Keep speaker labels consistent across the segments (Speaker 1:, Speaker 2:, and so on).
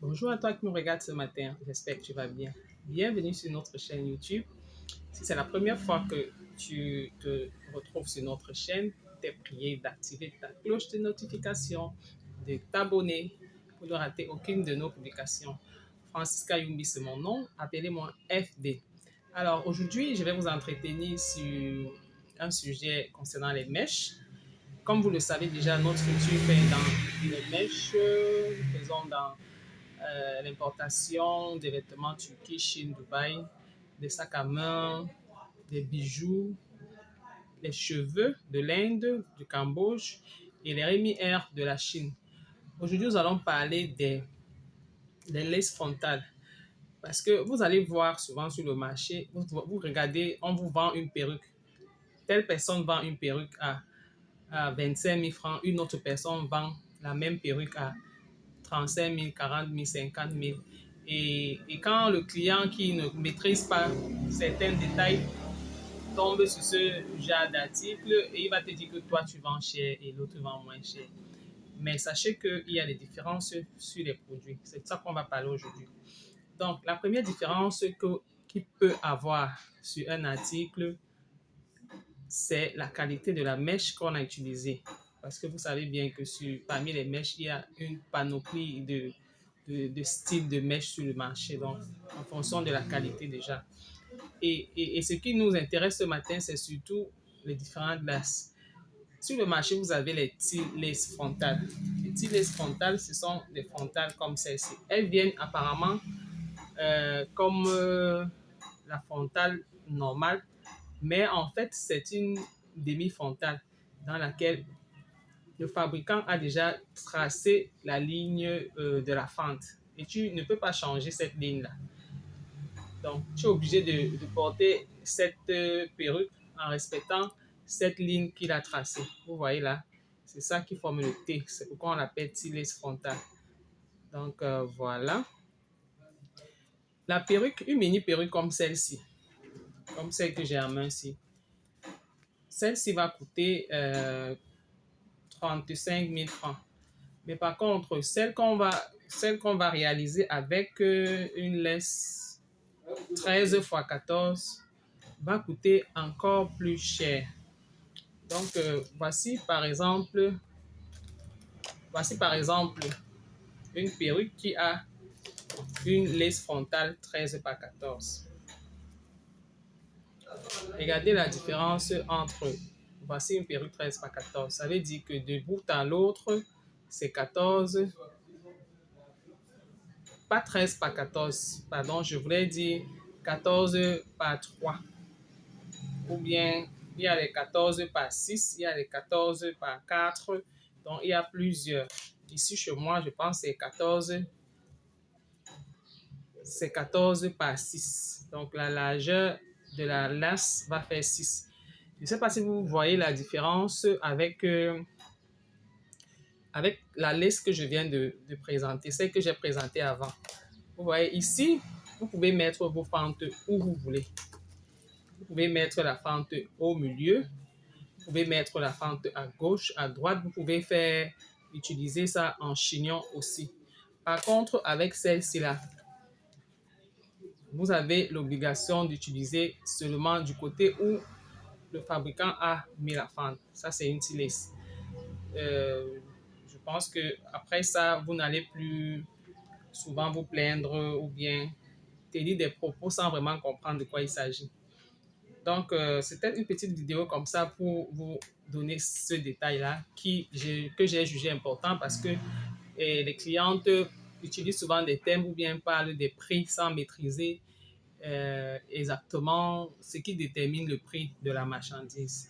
Speaker 1: Bonjour à toi qui me regarde ce matin, j'espère que tu vas bien. Bienvenue sur notre chaîne YouTube. Si c'est la première fois que tu te retrouves sur notre chaîne, t'es prié d'activer ta cloche de notification, de t'abonner pour ne rater aucune de nos publications. Francisca Yumbi, c'est mon nom, appelez-moi FD. Alors aujourd'hui, je vais vous entretenir sur un sujet concernant les mèches. Comme vous le savez déjà, notre culture fait dans les mèches, nous faisons dans l'importation des vêtements Turquie, Chine, Dubaï, des sacs à main, des bijoux, les cheveux de l'Inde, du Cambodge et les rémi-air de la Chine. Aujourd'hui, nous allons parler des laces frontales. Parce que vous allez voir souvent sur le marché, vous regardez, on vous vend une perruque. Telle personne vend une perruque à 25 000 francs, une autre personne vend la même perruque à 35 000, 40 000, 50 000. Et quand le client qui ne maîtrise pas certains détails tombe sur ce genre d'article, et il va te dire que toi tu vends cher et l'autre vend moins cher. Mais sachez qu'il y a des différences sur les produits. C'est de ça qu'on va parler aujourd'hui. Donc, la première différence qu'il peut avoir sur un article, c'est la qualité de la mèche qu'on a utilisée. Parce que vous savez bien que parmi les mèches, il y a une panoplie de styles de mèches sur le marché, donc en fonction de la qualité déjà. Et ce qui nous intéresse ce matin, c'est surtout les différentes laces. Sur le marché, vous avez les laces frontales. Les laces frontales, ce sont des frontales comme celle-ci. Elles viennent apparemment comme la frontale normale, mais en fait, c'est une demi-frontale dans laquelle le fabricant a déjà tracé la ligne de la fente. Et tu ne peux pas changer cette ligne-là. Donc, tu es obligé de porter cette perruque en respectant cette ligne qu'il a tracée. Vous voyez là, c'est ça qui forme le T. C'est pourquoi on l'appelle T-lace frontale. Donc, voilà. La perruque, une mini perruque comme celle-ci, comme celle que j'ai en main ici. Celle-ci va coûter 35 000 francs. Mais par contre, celle qu'on va réaliser avec une laisse 13 x 14 va coûter encore plus cher. Donc, voici par exemple une perruque qui a une laisse frontale 13 par 14. Regardez la différence entre, voici une perruque 13 par 14. Ça veut dire que de bout à l'autre, c'est 14, pas 13 par 14, pardon, je voulais dire 14 par 3. Ou bien, il y a les 14 par 6, il y a les 14 par 4. Donc, il y a plusieurs. Ici, chez moi, je pense que c'est 14 par 6. Donc, la largeur de la lace va faire 6. Je ne sais pas si vous voyez la différence avec la lace que je viens de présenter, celle que j'ai présentée avant. Vous voyez ici, vous pouvez mettre vos fentes où vous voulez. Vous pouvez mettre la fente au milieu. Vous pouvez mettre la fente à gauche, à droite. Vous pouvez utiliser ça en chignon aussi. Par contre, avec celle-ci-là, vous avez l'obligation d'utiliser seulement du côté où le fabricant a mis la fente. Ça, c'est une lace. Je pense que après ça, vous n'allez plus souvent vous plaindre ou bien tenir des propos sans vraiment comprendre de quoi il s'agit. Donc, c'était une petite vidéo comme ça pour vous donner ce détail-là que j'ai jugé important parce que les clientes utilisent souvent des thèmes ou bien parlent des prix sans maîtriser exactement ce qui détermine le prix de la marchandise.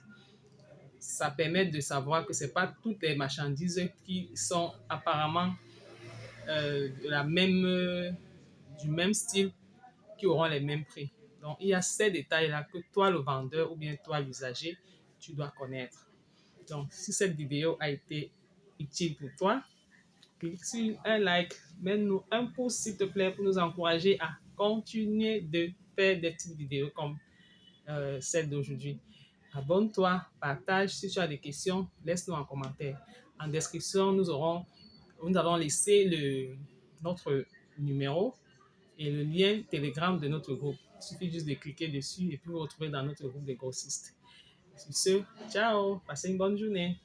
Speaker 1: Ça permet de savoir que ce n'est pas toutes les marchandises qui sont apparemment du même style qui auront les mêmes prix. Donc, il y a ces détails-là que toi, le vendeur ou bien toi, l'usager, tu dois connaître. Donc, si cette vidéo a été utile pour toi, clique sur un like, mets-nous un pouce s'il te plaît pour nous encourager à continuer de faire des petites vidéos comme celle d'aujourd'hui. Abonne-toi, partage. Si tu as des questions, laisse-nous en commentaire. En description, nous allons laisser notre numéro et le lien Telegram de notre groupe. Il suffit juste de cliquer dessus et puis vous retrouvez dans notre groupe de grossistes. Sur ce, ciao, passez une bonne journée.